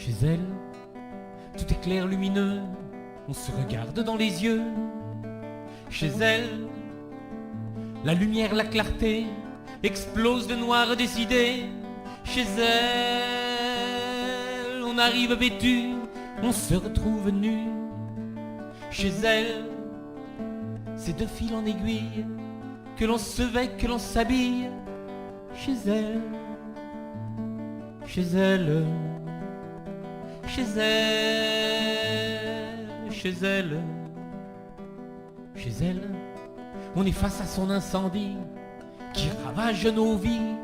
Chez elle, tout est clair lumineux, on se regarde dans les yeux. Chez elle, la lumière, la clarté, explose de noir des idées. Chez elle, on arrive vêtu, on se retrouve nu. Chez elle, c'est de fil en aiguille que l'on se vêt, que l'on s'habille. Chez elle, chez elle, chez elle, chez elle, chez elle, on est face à son incendie qui ravage nos vies.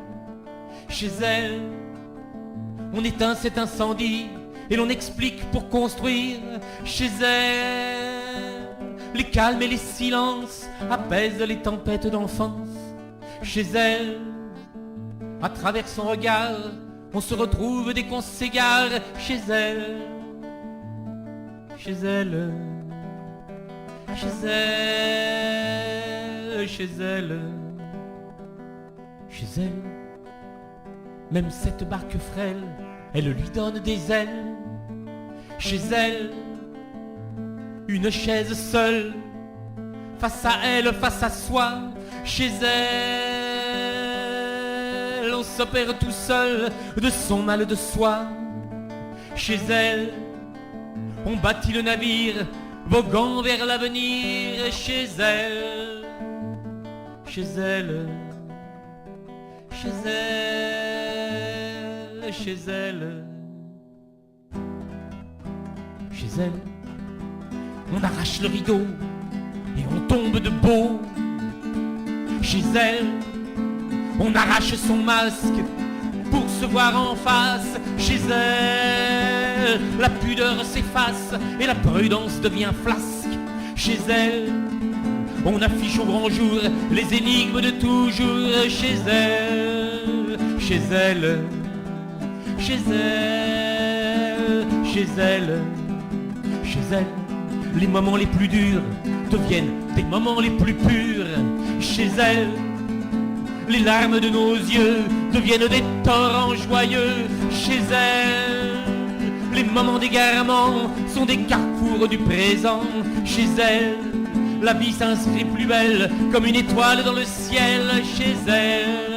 Chez elle, on éteint cet incendie et l'on explique pour construire. Chez elle, les calmes et les silences apaisent les tempêtes d'enfance. Chez elle, à travers son regard, on se retrouve dès qu'on s'égare. Chez elle, chez elle, chez elle, chez elle, chez elle, même cette barque frêle, elle lui donne des ailes. Chez elle, une chaise seule, face à elle, face à soi. Chez elle, on s'opère tout seul de son mal de soi. Chez elle, on bâtit le navire, voguant vers l'avenir. Chez elle, chez elle, chez elle, chez elle, chez elle, on arrache le rideau et on tombe de beau. Chez elle, on arrache son masque pour se voir en face. Chez elle, la pudeur s'efface et la prudence devient flasque. Chez elle, on affiche au grand jour les énigmes de toujours. Chez elle, chez elle, chez elle, chez elle, chez elle, les moments les plus durs deviennent des moments les plus purs. Chez elle, les larmes de nos yeux deviennent des torrents joyeux. Chez elle, les moments d'égarement sont des carrefours du présent. Chez elle, la vie s'inscrit plus belle comme une étoile dans le ciel. Chez elle,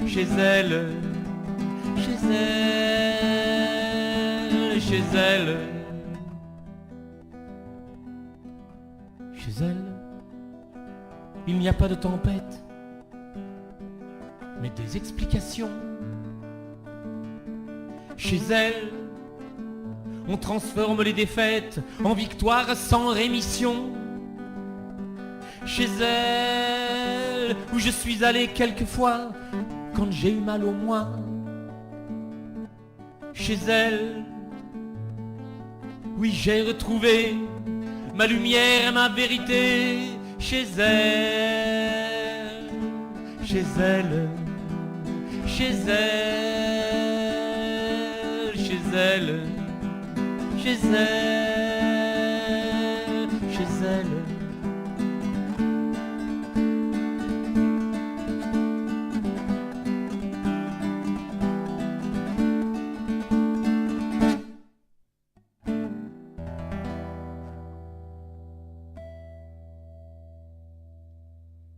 chez elle, chez elle, chez elle, chez elle, il n'y a pas de tempête, mais des explications. Chez elle, on transforme les défaites en victoires sans rémission. Chez elle, où je suis allé quelquefois quand j'ai eu mal au moins. Chez elle, oui, j'ai retrouvé ma lumière, ma vérité. Chez elle, chez elle, chez elle, chez elle, chez elle, chez elle.